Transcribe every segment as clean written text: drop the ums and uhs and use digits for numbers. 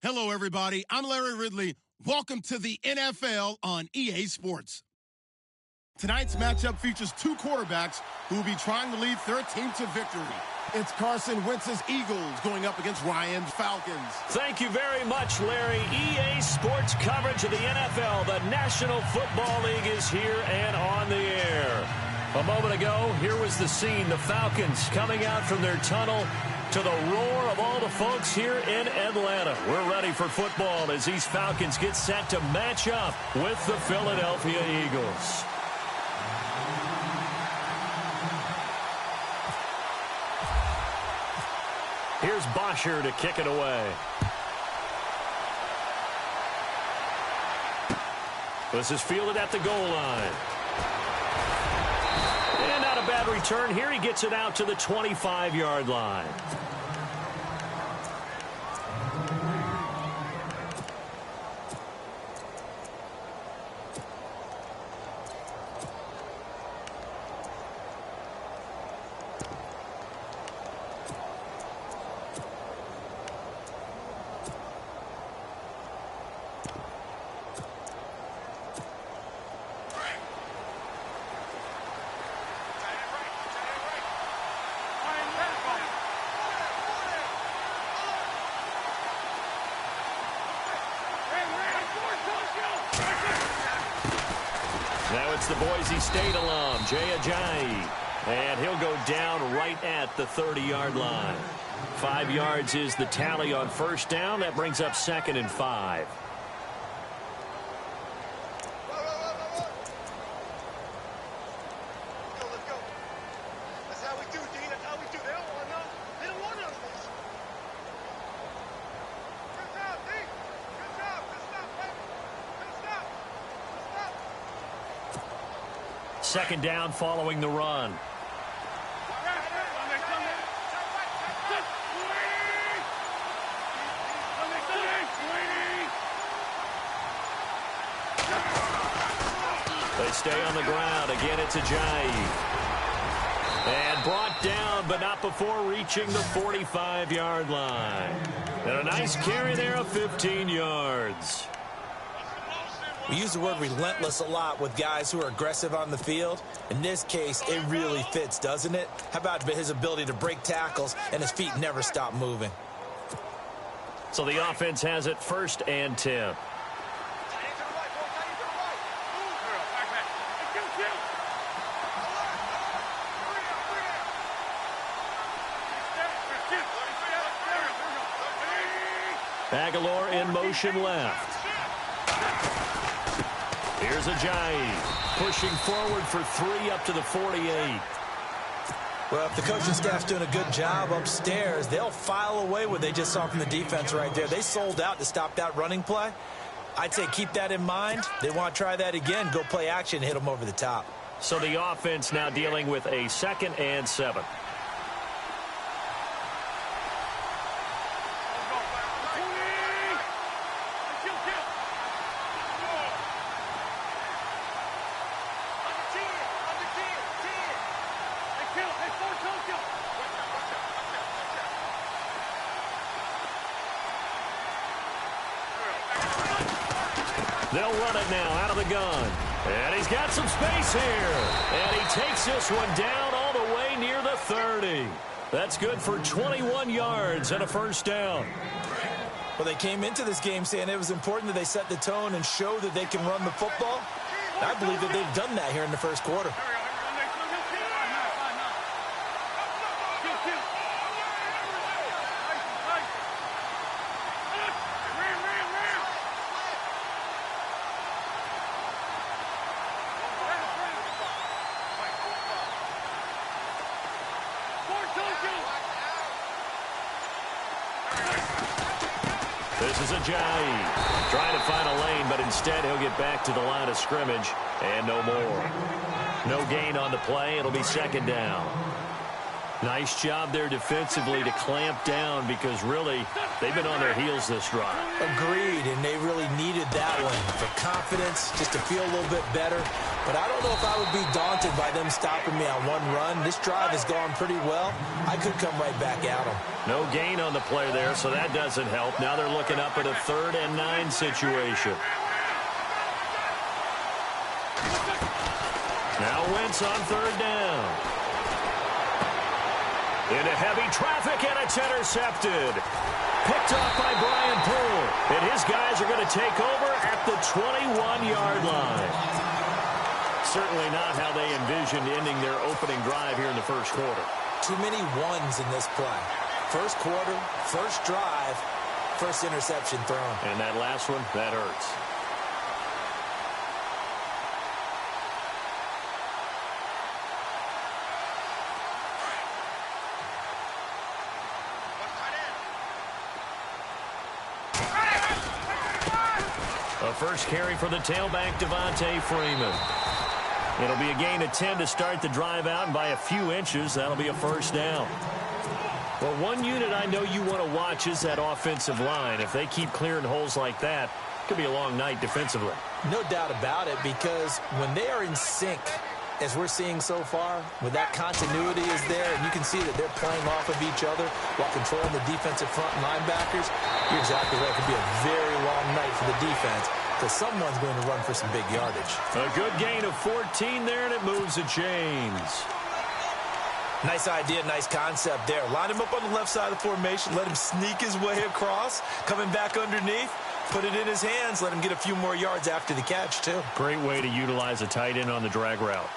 Hello, everybody. I'm Larry Ridley. Welcome to the NFL on EA Sports. Tonight's matchup features two quarterbacks who will be trying to lead their team to victory. It's Carson Wentz's Eagles going up against Ryan's Falcons. Thank you very much, Larry. EA Sports coverage of the NFL. The National Football League is here and on the air. A moment ago, here was the scene. The Falcons coming out from their tunnel to the roar of all the folks here in Atlanta. We're ready for football as these Falcons get set to match up with the Philadelphia Eagles. Here's Bosher to kick it away. This is fielded at the goal line. And not a bad return here. He gets it out to the 25-yard line. Now it's the Boise State alum, Jay Ajayi. And he'll go down right at the 30-yard line. 5 yards is the tally on first down. That brings up 2nd and 5. Second down following the run. They stay on the ground. Again, it's Ajayi. And brought down, but not before reaching the 45-yard line. And a nice carry there of 15 yards. We use the word relentless a lot with guys who are aggressive on the field. In this case, it really fits, doesn't it? How about his ability to break tackles and his feet never stop moving? So the offense has it 1st and 10. Aguilar in motion left. Here's Ajayi pushing forward for 3 up to the 48. Well, if the coaching staff's doing a good job upstairs, they'll file away what they just saw from the defense right there. They sold out to stop that running play. I'd say keep that in mind. They want to try that again, go play action, hit them over the top. So the offense now dealing with a 2nd and 7. They'll run it now out of the gun. And he's got some space here. And he takes this one down all the way near the 30. That's good for 21 yards and a 1st down. Well, they came into this game saying it was important that they set the tone and show that they can run the football. I believe that they've done that here in the first quarter. This is Ajayi trying to find a lane, but instead he'll get back to the line of scrimmage and no more. No gain on the play. It'll be 2nd down. Nice job there defensively to clamp down because really they've been on their heels this drive. Agreed, and they really needed that one for confidence, just to feel a little bit better. But I don't know if I would be daunted by them stopping me on one run. This drive has gone pretty well. I could come right back at them. No gain on the play there, so that doesn't help. Now they're looking up at a 3rd and 9 situation. Now Wentz on 3rd down. Into heavy traffic, and it's intercepted. Picked off by Brian Poole. And his guys are going to take over at the 21-yard line. Certainly not how they envisioned ending their opening drive here in the first quarter. Too many ones in this play. First quarter, first drive, first interception thrown. And that last one, that hurts. A first carry for the tailback, Devontae Freeman. It'll be a gain of 10 to start the drive out, and by a few inches, that'll be a first down. Well, one unit I know you want to watch is that offensive line. If they keep clearing holes like that, it could be a long night defensively. No doubt about it, because when they are in sync, as we're seeing so far, when that continuity is there, and you can see that they're playing off of each other while controlling the defensive front linebackers, you're exactly right. It could be a very long night for the defense, because someone's going to run for some big yardage. A good gain of 14 there, and it moves the chains. Nice idea, nice concept there. Line him up on the left side of the formation, let him sneak his way across, coming back underneath, put it in his hands, let him get a few more yards after the catch, too. Great way to utilize a tight end on the drag route.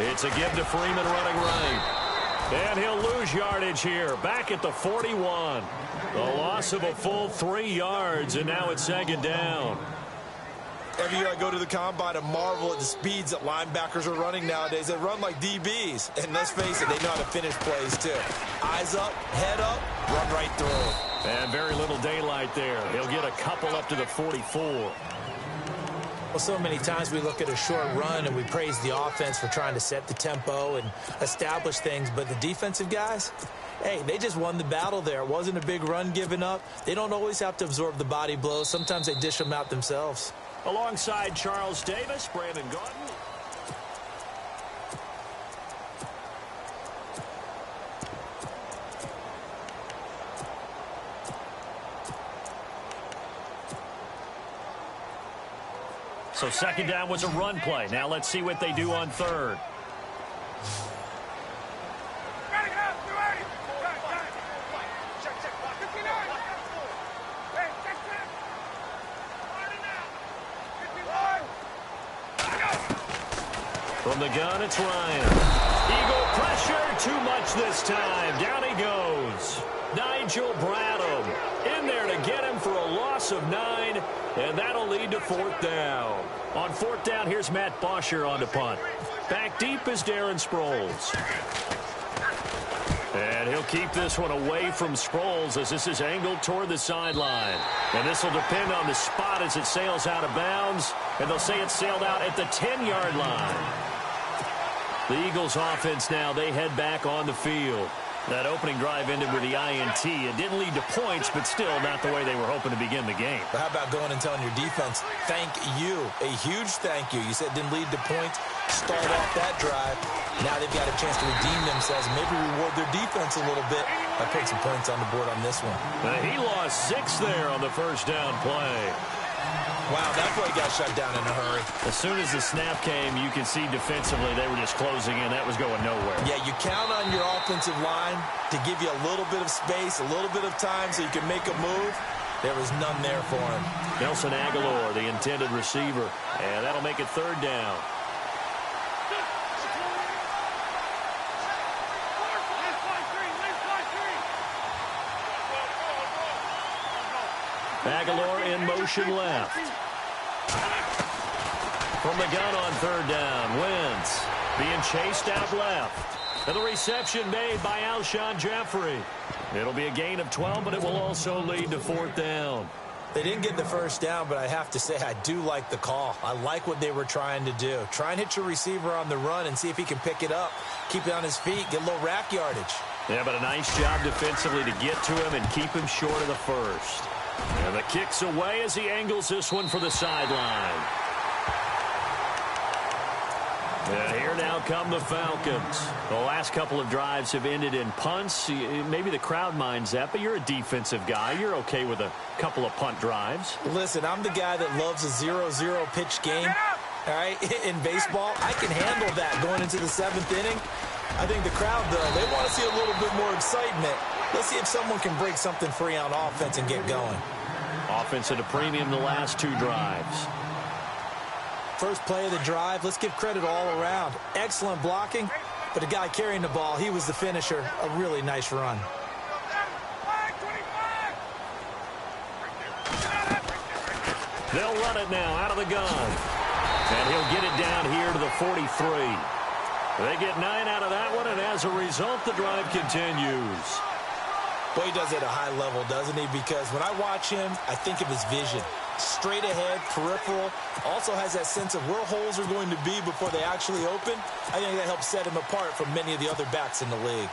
It's a give to Freeman running right. And he'll lose yardage here. Back at the 41. A loss of a full 3 yards, and now it's 2nd down. Every year I go to the combine and marvel at the speeds that linebackers are running nowadays. They run like DBs. And let's face it, they know how to finish plays too. Eyes up, head up, run right through. And very little daylight there. He'll get a couple up to the 44. Well, so many times we look at a short run and we praise the offense for trying to set the tempo and establish things. But the defensive guys, hey, they just won the battle there. It wasn't a big run given up. They don't always have to absorb the body blows. Sometimes they dish them out themselves. Alongside Charles Davis, Brandon Gordon. So 2nd down was a run play. Now let's see what they do on 3rd. From the gun, it's Ryan. Eagle pressure, too much this time. Down he goes. Nigel Bradham in there to get him for a loss of 9, and that'll lead to 4th down. On 4th down, here's Matt Bosher on the punt. Back deep is Darren Sproles. And he'll keep this one away from Sproles as this is angled toward the sideline. And this will depend on the spot as it sails out of bounds. And they'll say it sailed out at the 10-yard line. The Eagles offense now, they head back on the field. That opening drive ended with the INT. It didn't lead to points, but still not the way they were hoping to begin the game. But how about going and telling your defense, thank you, a huge thank you. You said it didn't lead to points. Start off that drive. Now they've got a chance to redeem themselves and maybe reward their defense a little bit by putting some points on the board on this one. He lost 6 there on the first down play. Wow, that play got shut down in a hurry. As soon as the snap came, you could see defensively they were just closing in. That was going nowhere. Yeah, you count on your offensive line to give you a little bit of space, a little bit of time so you can make a move. There was none there for him. Nelson Aguilar, the intended receiver, and that'll make it 3rd down. Aguilar in motion left. From the gun on 3rd down, Wentz being chased out left. And the reception made by Alshon Jeffrey. It'll be a gain of 12, but it will also lead to 4th down. They didn't get the first down, but I have to say I do like the call. I like what they were trying to do. Try and hit your receiver on the run and see if he can pick it up, keep it on his feet, get a little rack yardage. Yeah, but a nice job defensively to get to him and keep him short of the first. And the kick's away as he angles this one for the sideline. And here now come the Falcons. The last couple of drives have ended in punts. Maybe the crowd minds that, but you're a defensive guy. You're okay with a couple of punt drives. Listen, I'm the guy that loves a 0-0 pitch game. All right, in baseball, I can handle that going into the seventh inning. I think the crowd, though, they want to see a little bit more excitement. Let's see if someone can break something free on offense and get going. Offense at a premium the last two drives. First play of the drive, let's give credit all around. Excellent blocking, but the guy carrying the ball, he was the finisher. A really nice run. They'll run it now out of the gun. And he'll get it down here to the 43. They get 9 out of that one, and as a result, the drive continues. Boy, he does it at a high level, doesn't he? Because when I watch him, I think of his vision. Straight ahead, peripheral, also has that sense of where holes are going to be before they actually open. I think that helps set him apart from many of the other backs in the league.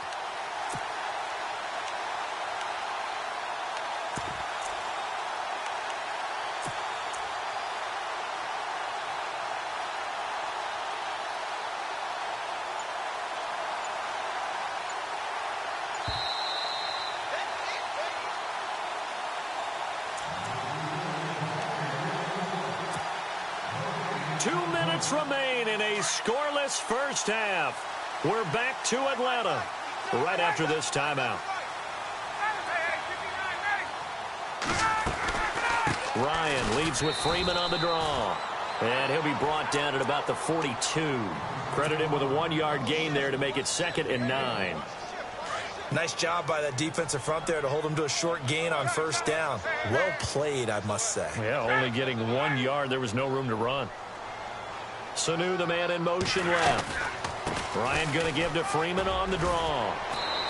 Remain in a scoreless first half. We're back to Atlanta right after this timeout. Ryan leads with Freeman on the draw. And he'll be brought down at about the 42. Credit him with a 1-yard gain there to make it 2nd and 9. Nice job by that defensive front there to hold him to a short gain on first down. Well played, I must say. Yeah, only getting 1 yard. There was no room to run. Sanu, the man in motion left. Ryan going to give to Freeman on the draw.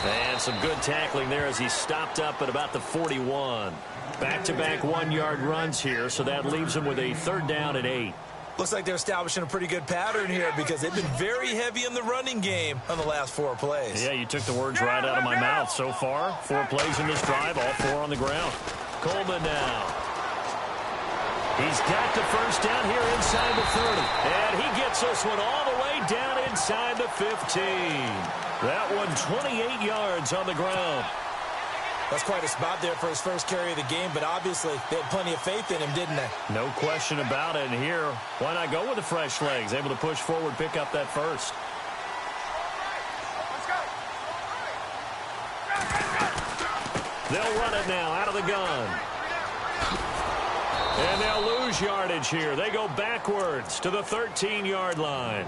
And some good tackling there as he stopped up at about the 41. Back-to-back 1-yard runs here, so that leaves him with a 3rd down and 8. Looks like they're establishing a pretty good pattern here because they've been very heavy in the running game on the last 4 plays. Yeah, you took the words right out of my mouth. So far, 4 plays in this drive, all 4 on the ground. Coleman now. He's got the first down here inside the 30. And he gets this one all the way down inside the 15. That one 28 yards on the ground. That's quite a spot there for his first carry of the game, but obviously they had plenty of faith in him, didn't they? No question about it. And here, why not go with the fresh legs? Able to push forward, pick up that first. They'll run it now out of the gun. And they'll lose yardage here. They go backwards to the 13-yard line.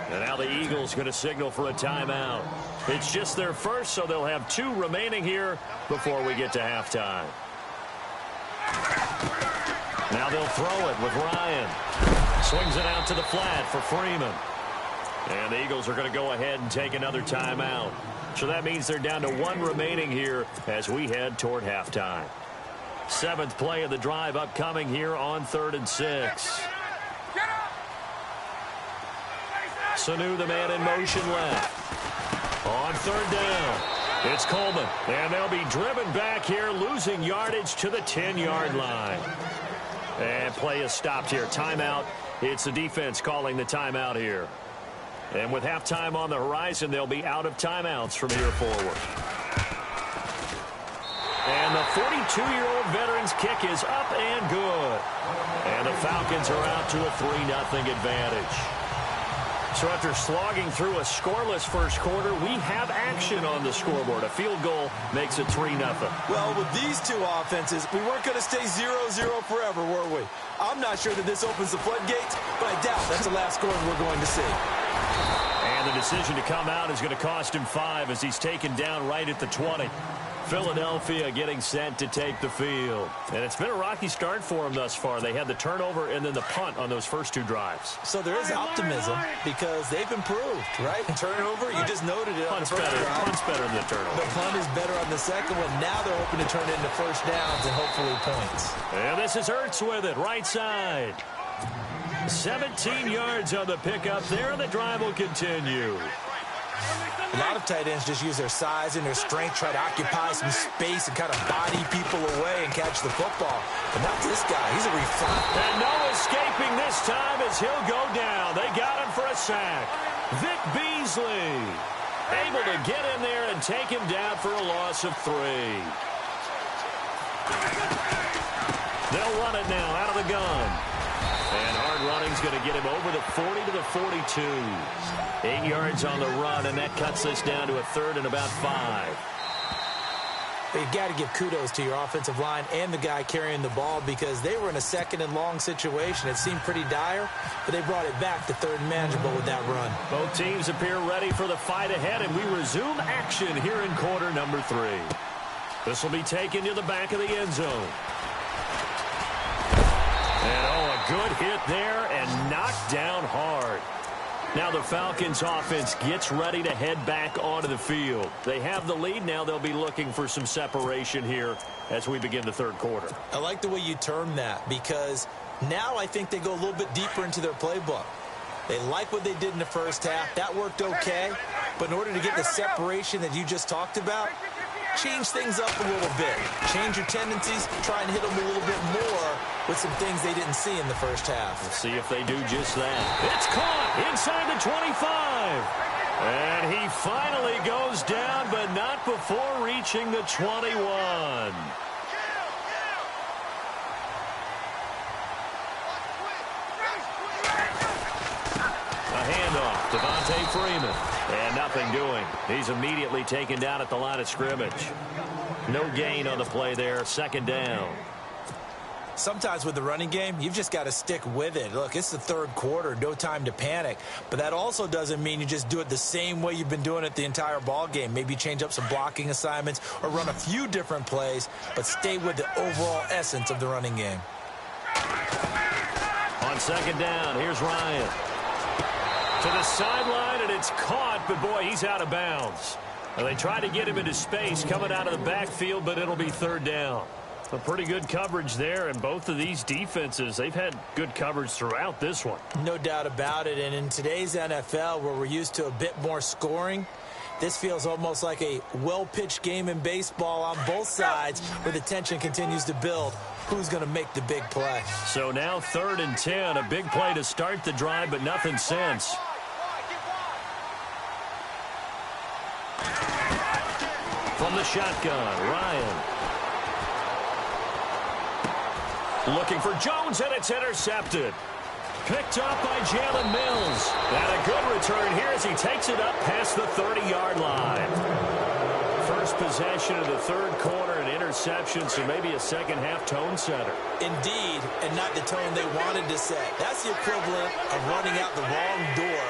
And now the Eagles going to signal for a timeout. It's just their first, so they'll have 2 remaining here before we get to halftime. Now they'll throw it with Ryan. Swings it out to the flat for Freeman. And the Eagles are going to go ahead and take another timeout. So that means they're down to 1 remaining here as we head toward halftime. 7th play of the drive upcoming here on 3rd and 6. Sanu, the man in motion left. On 3rd down, it's Coleman. And they'll be driven back here, losing yardage to the 10-yard line. And play is stopped here. Timeout. It's the defense calling the timeout here. And with halftime on the horizon, they'll be out of timeouts from here forward. And the 42-year-old veteran's kick is up and good. And the Falcons are out to a 3-0 advantage. So after slogging through a scoreless first quarter, we have action on the scoreboard. A field goal makes it 3-0. Well, with these 2 offenses, we weren't going to stay 0-0 forever, were we? I'm not sure that this opens the floodgates, but I doubt that's the last scoring we're going to see. And the decision to come out is going to cost him 5 as he's taken down right at the 20. Philadelphia getting set to take the field. And it's been a rocky start for them thus far. They had the turnover and then the punt on those first 2 drives. So there is optimism because they've improved, right? Turnover, you just noted it. Punt's better. Punt's better than the turnover. The punt is better on the second one. Now they're hoping to turn it into first downs and hopefully points. And this is Ertz with it, right side. 17 yards on the pickup there, and the drive will continue. A lot of tight ends just use their size and their strength, try to occupy some space and kind of body people away and catch the football. But not this guy. He's a refiner. And no escaping this time as he'll go down. They got him for a sack. Vic Beasley able to get in there and take him down for a loss of 3. They'll run it now out of the gun. And hard running's going to get him over the 40 to the 42. 8 yards on the run, and that cuts this down to a 3rd and about 5. You've got to give kudos to your offensive line and the guy carrying the ball because they were in a 2nd and long situation. It seemed pretty dire, but they brought it back to 3rd and manageable with that run. Both teams appear ready for the fight ahead, and we resume action here in quarter number 3. This will be taken to the back of the end zone. And, a good hit there and knocked down hard. Now the Falcons offense gets ready to head back onto the field. They have the lead. Now they'll be looking for some separation here as we begin the 3rd quarter. I like the way you term that because now I think they go a little bit deeper into their playbook. They like what they did in the first half. That worked okay. But in order to get the separation that you just talked about, change things up a little bit. Change your tendencies. Try and hit them a little bit more with some things they didn't see in the first half. We'll see if they do just that. It's caught inside the 25. And he finally goes down, but not before reaching the 21. A handoff, Devontae Freeman. And nothing doing. He's immediately taken down at the line of scrimmage. No gain on the play there. 2nd down. Sometimes with the running game, you've just got to stick with it. Look, it's the 3rd quarter. No time to panic. But that also doesn't mean you just do it the same way you've been doing it the entire ball game. Maybe change up some blocking assignments or run a few different plays, but stay with the overall essence of the running game. On 2nd down, here's Ryan. To the sideline, and it's caught, but boy, he's out of bounds. And they try to get him into space coming out of the backfield, but it'll be 3rd down. A pretty good coverage there, and both of these defenses, they've had good coverage throughout this one. No doubt about it, and in today's NFL, where we're used to a bit more scoring, this feels almost like a well-pitched game in baseball on both sides where the tension continues to build. Who's going to make the big play? So now 3rd and 10, a big play to start the drive, but nothing since. From the shotgun, Ryan. Looking for Jones, and it's intercepted. Picked up by Jalen Mills. And a good return here as he takes it up past the 30-yard line. First possession of the 3rd quarter, an interception, so maybe a second-half tone setter. Indeed, and not the tone they wanted to set. That's the equivalent of running out the wrong door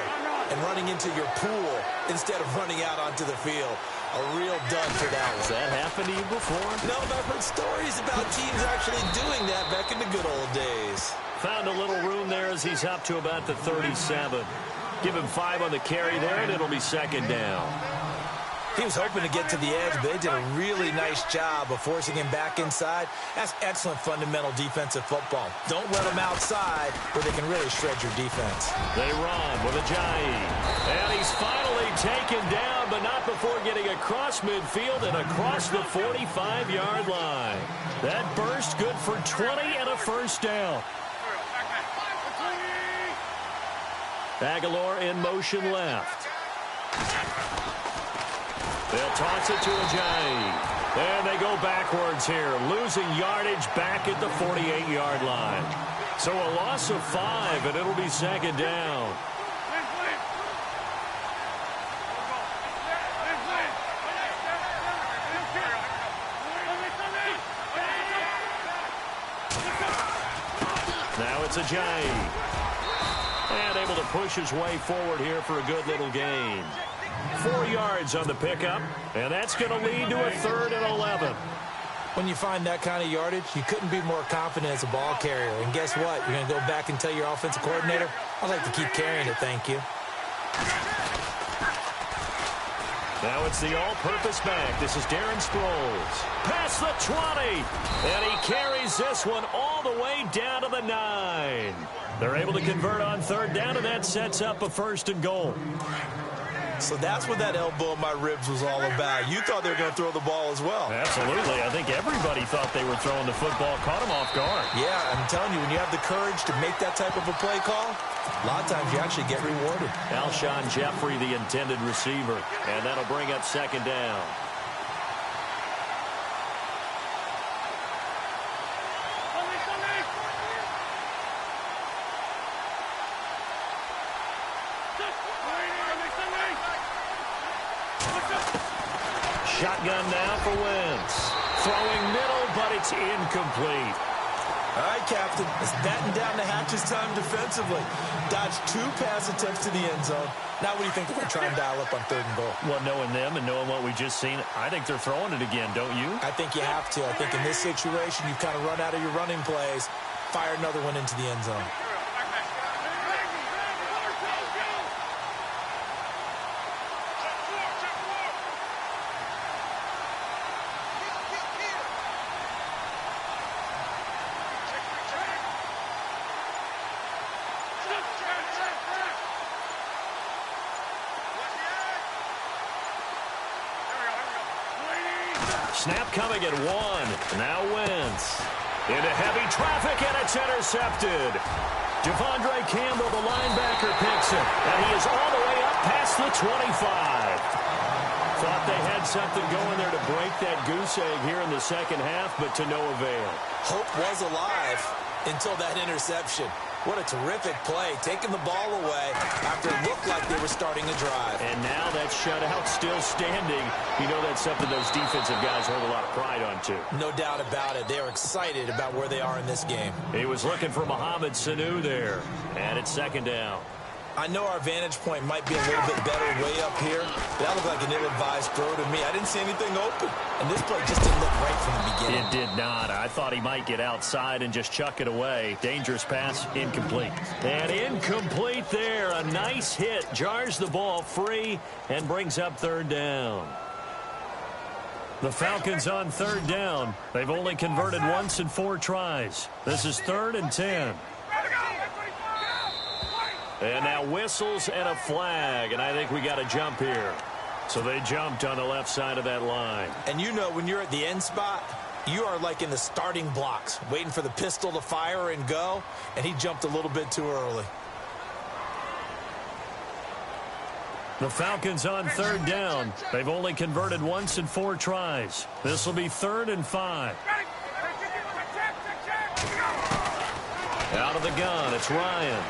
and running into your pool instead of running out onto the field. A real dud for that one. Has that happened to you before? No, but I've heard stories about teams actually doing that back in the good old days. Found a little room there as he's up to about the 37. Give him 5 on the carry there, and it'll be 2nd down. He was hoping to get to the edge, but they did a really nice job of forcing him back inside. That's excellent fundamental defensive football. Don't let them outside where they can really shred your defense. They run with Ajayi. And he's finally taken down, but not before getting across midfield and across the 45-yard line. That burst good for 20 and a 1st down. Aguilar in motion left. They'll toss it to Ajayi. And they go backwards here, losing yardage back at the 48-yard line. So a loss of 5, and it'll be 2nd down. Now it's Ajayi. And able to push his way forward here for a good little gain. 4 yards on the pickup, and that's going to lead to a 3rd and 11. When you find that kind of yardage, you couldn't be more confident as a ball carrier. And guess what? You're going to go back and tell your offensive coordinator, I'd like to keep carrying it, thank you. Now it's the all-purpose back. This is Darren Sproles. Past the 20, and he carries this one all the way down to the 9. They're able to convert on 3rd down, and that sets up a 1st and goal. So that's what that elbow in my ribs was all about. You thought they were going to throw the ball as well. Absolutely. I think everybody thought they were throwing the football, caught him off guard. Yeah, I'm telling you, when you have the courage to make that type of a play call, a lot of times you actually get rewarded. Alshon Jeffrey, the intended receiver, and that'll bring up 2nd down. Shotgun now for Wentz. Throwing middle, but it's incomplete. All right, Captain. It's batten down the hatches time defensively. Dodged 2 pass attempts to the end zone. Now what do you think they're going to try and dial up on 3rd and goal? Well, knowing them and knowing what we just seen, I think they're throwing it again, don't you? I think you have to. I think in this situation, you kind of run out of your running plays, fire another one into the end zone. Snap coming at 1. Now Wentz. Into heavy traffic, and it's intercepted. Devondre Campbell, the linebacker, picks it. And he is all the way up past the 25. Thought they had something going there to break that goose egg here in the 2nd half, but to no avail. Hope was alive until that interception. What a terrific play, taking the ball away after it looked like they were starting a drive. And now that shutout still standing. You know that's something those defensive guys hold a lot of pride on, too. No doubt about it. They are excited about where they are in this game. He was looking for Mohamed Sanu there. And it's 2nd down. I know our vantage point might be a little bit better way up here, but that looked like an ill-advised throw to me. I didn't see anything open, and this play just didn't look right from the beginning. It did not. I thought he might get outside and just chuck it away. Dangerous pass, incomplete. And incomplete there. A nice hit. Jars the ball free and brings up 3rd down. The Falcons on 3rd down. They've only converted once in 4 tries. This is 3rd and 10. And now whistles and a flag, and I think we got a jump here. So they jumped on the left side of that line. And you know when you're at the end spot, you are like in the starting blocks, waiting for the pistol to fire and go, and he jumped a little bit too early. The Falcons on 3rd down. They've only converted once in 4 tries. This will be 3rd and 5. Out of the gun, it's Ryan.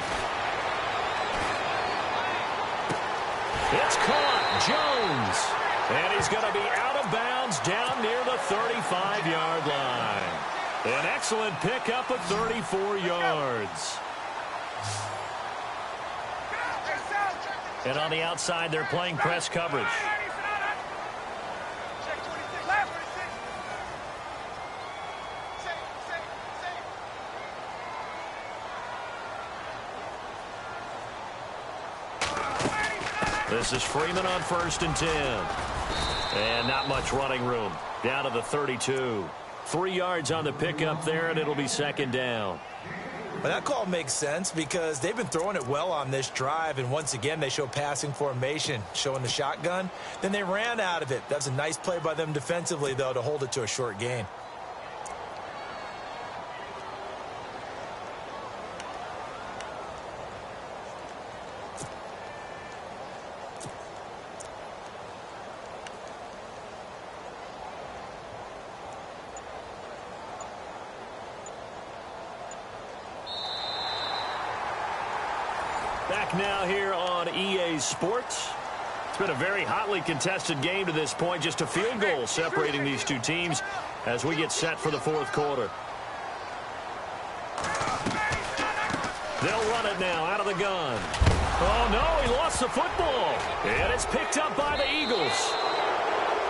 It's caught. Jones. And he's going to be out of bounds down near the 35-yard line. An excellent pickup of 34 yards. And on the outside, they're playing press coverage. This is Freeman on 1st and 10. And not much running room. Down to the 32. 3 yards on the pickup there, and it'll be 2nd down. But that call makes sense because they've been throwing it well on this drive, and once again they show passing formation, showing the shotgun. Then they ran out of it. That's a nice play by them defensively, though, to hold it to a short gain. Back now here on EA Sports. It's been a very hotly contested game to this point. Just a field goal separating these two teams as we get set for the 4th quarter. They'll run it now out of the gun. Oh, no, he lost the football. And it's picked up by the Eagles.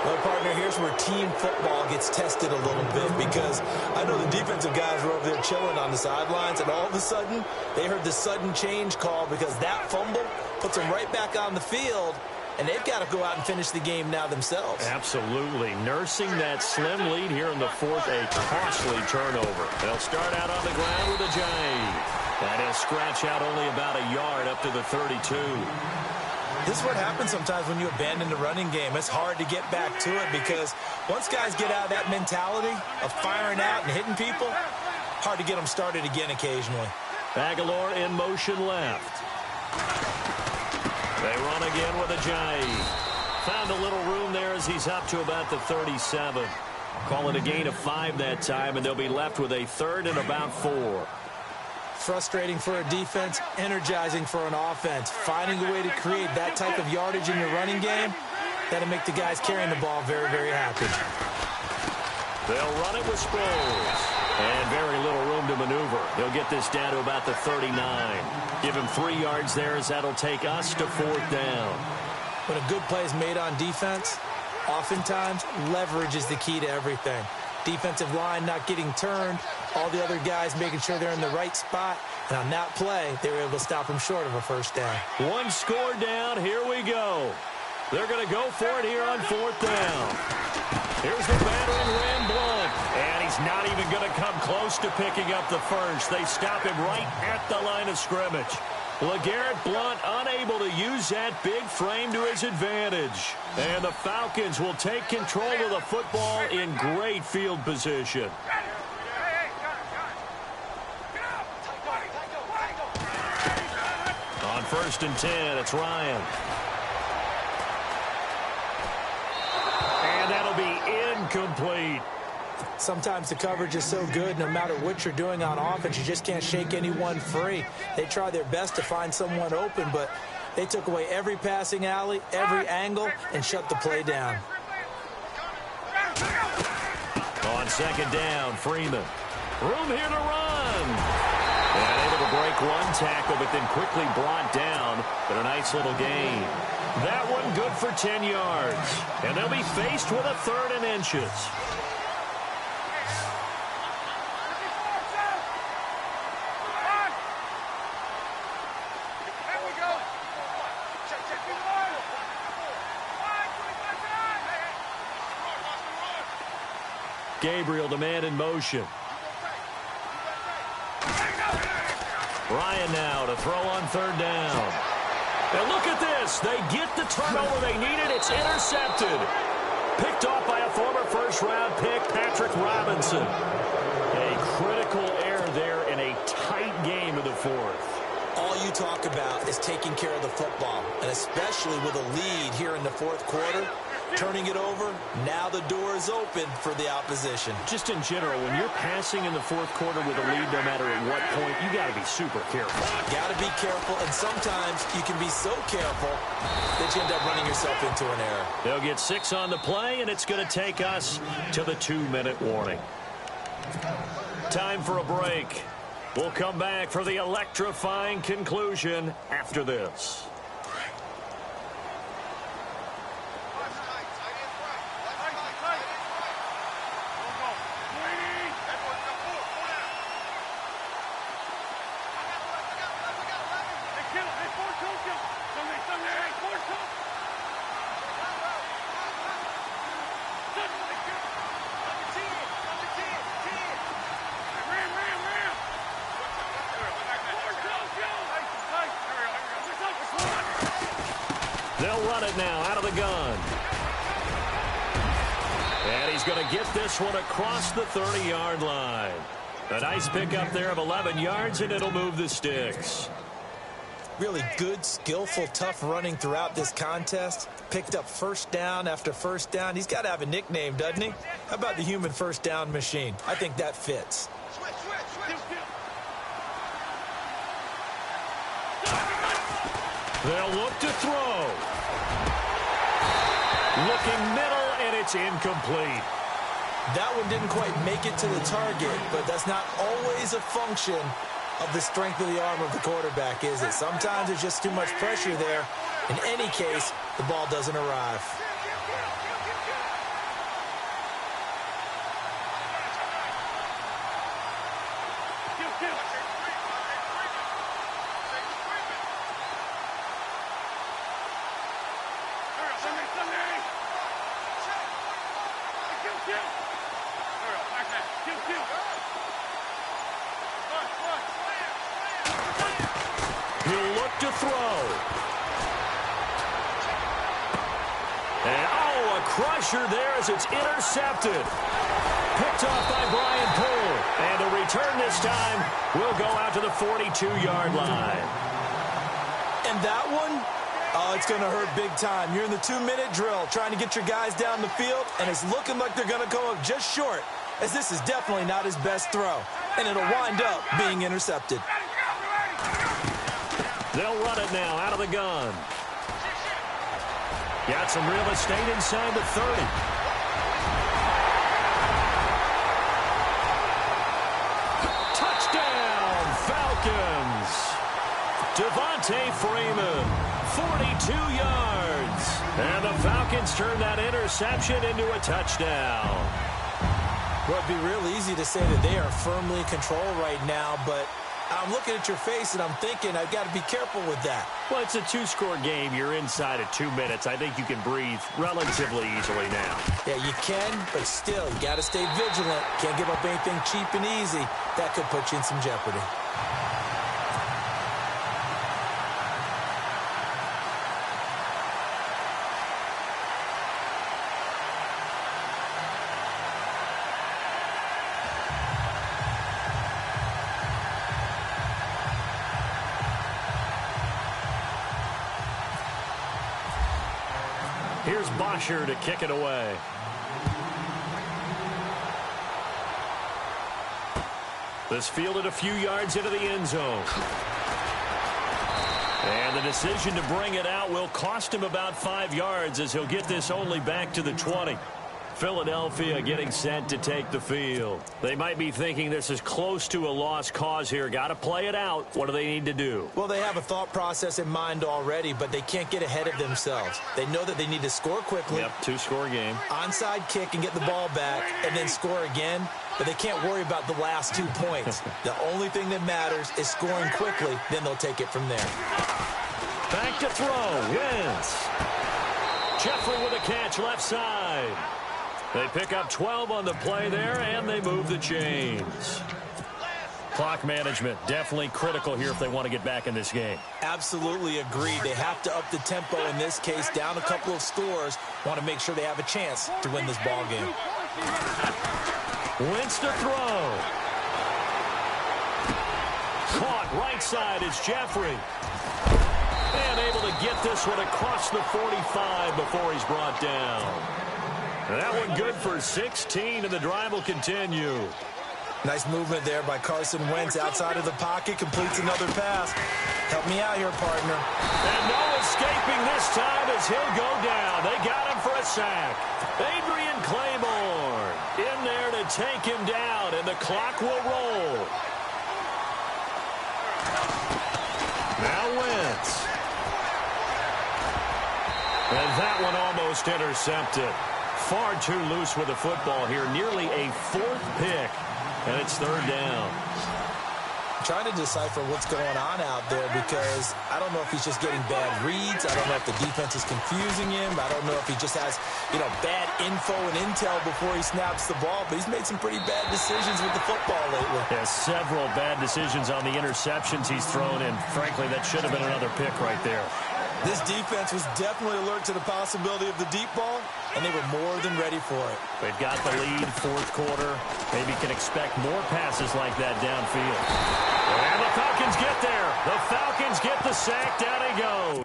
Well, partner, here's where team football gets tested a little bit, because I know the defensive guys were over there chilling on the sidelines, and all of a sudden they heard the sudden change call because that fumble puts them right back on the field, and they've got to go out and finish the game now themselves. Absolutely. Nursing that slim lead here in the fourth, a costly turnover. They'll start out on the ground with a jive. And he'll scratch out only about a yard up to the 32. This is what happens sometimes when you abandon the running game. It's hard to get back to it because once guys get out of that mentality of firing out and hitting people, hard to get them started again occasionally. Aguilar in motion left. They run again with a jive. Found a little room there as he's up to about the 37. Call it a gain of 5 that time, and they'll be left with a third and about 4. Frustrating for a defense, energizing for an offense. Finding a way to create that type of yardage in your running game, that'll make the guys carrying the ball very, very happy. They'll run it with Sproles. And very little room to maneuver. He'll get this down to about the 39. Give him 3 yards there as that'll take us to 4th down. When a good play is made on defense, oftentimes leverage is the key to everything. Defensive line not getting turned, all the other guys making sure they're in the right spot, and on that play, they were able to stop them short of a first down. 1 score down, here we go. They're going to go for it here on 4th down. Here's the battering Ram Blunt, and he's not even going to come close to picking up the first. They stop him right at the line of scrimmage. LeGarrette Blunt unable to use that big frame to his advantage. And the Falcons will take control of the football in great field position. On 1st and 10, it's Ryan. And that'll be incomplete. Sometimes the coverage is so good, no matter what you're doing on offense, you just can't shake anyone free. They try their best to find someone open, but they took away every passing alley, every angle, and shut the play down. On 2nd down, Freeman. Room here to run. And able to break 1 tackle, but then quickly brought down. But a nice little gain. That one good for 10 yards. And they'll be faced with a 3rd and inches. Gabriel, the man in motion. Ryan now to throw on 3rd down. And look at this. They get the turnover they needed. It's intercepted. Picked off by a former first-round pick, Patrick Robinson. A critical error there in a tight game of the 4th. All you talk about is taking care of the football, and especially with a lead here in the 4th quarter. Turning it over, now the door is open for the opposition. Just in general, when you're passing in the 4th quarter with a lead, no matter at what point, you got to be super careful. Got to be careful, and sometimes you can be so careful that you end up running yourself into an error. They'll get 6 on the play, and it's going to take us to the 2-minute warning. Time for a break. We'll come back for the electrifying conclusion after this. They'll run it now out of the gun. And he's going to get this one across the 30-yard line. A nice pickup there of 11 yards, and it'll move the sticks. Really good, skillful, tough running throughout this contest. Picked up first down after first down. He's got to have a nickname, doesn't he? How about the human first down machine? I think that fits. They'll look to throw. Looking middle, and it's incomplete. That one didn't quite make it to the target, but that's not always a function of the strength of the arm of the quarterback, is it? Sometimes there's just too much pressure there. In any case, the ball doesn't arrive. He'll look to throw. And, a crusher there as it's intercepted. Picked off by Brian Poole. And the return this time will go out to the 42-yard line. And that one, it's going to hurt big time. You're in the 2-minute drill trying to get your guys down the field, and it's looking like they're going to go up just short, as this is definitely not his best throw. And it'll wind up being intercepted. They'll run it now out of the gun. Got some real estate inside the 30. Touchdown, Falcons. Devontae Freeman, 42 yards. And the Falcons turn that interception into a touchdown. Well, it'd be real easy to say that they are firmly in control right now, but I'm looking at your face and I'm thinking I've got to be careful with that. Well, it's a 2-score game. You're inside of 2 minutes. I think you can breathe relatively easily now. Yeah, you can, but still, you got to stay vigilant. Can't give up anything cheap and easy. That could put you in some jeopardy. Here's Bosher to kick it away. This fielded a few yards into the end zone. And the decision to bring it out will cost him about 5 yards as he'll get this only back to the 20. Philadelphia getting set to take the field. They might be thinking this is close to a lost cause here. Got to play it out. What do they need to do? Well, they have a thought process in mind already, but they can't get ahead of themselves. They know that they need to score quickly. Yep, 2-score game. Onside kick and get the ball back and then score again, but they can't worry about the last 2 points. The only thing that matters is scoring quickly, then they'll take it from there. Back to throw. Wentz. Jeffrey with a catch left side. They pick up 12 on the play there, and they move the chains. Clock management definitely critical here if they want to get back in this game. Absolutely agreed. They have to up the tempo in this case, down a couple of scores. Want to make sure they have a chance to win this ball game. Wentz to throw. Caught right side is Jeffrey. And able to get this one across the 45 before he's brought down. That one good for 16, and the drive will continue. Nice movement there by Carson Wentz outside of the pocket, completes another pass. Help me out here, partner. And no escaping this time as he'll go down. They got him for a sack. Adrian Claiborne in there to take him down, and the clock will roll. Now Wentz. And that one almost intercepted. Far too loose with the football here. Nearly a 4th pick. And it's 3rd down. I'm trying to decipher what's going on out there because I don't know if he's just getting bad reads. I don't know if the defense is confusing him. I don't know if he just has, bad info and intel before he snaps the ball. But he's made some pretty bad decisions with the football lately. Yeah, several bad decisions on the interceptions he's thrown in. Frankly, that should have been another pick right there. This defense was definitely alert to the possibility of the deep ball, and they were more than ready for it. They've got the lead, 4th quarter. Maybe can expect more passes like that downfield. And the Falcons get there. The Falcons get the sack. Down he goes.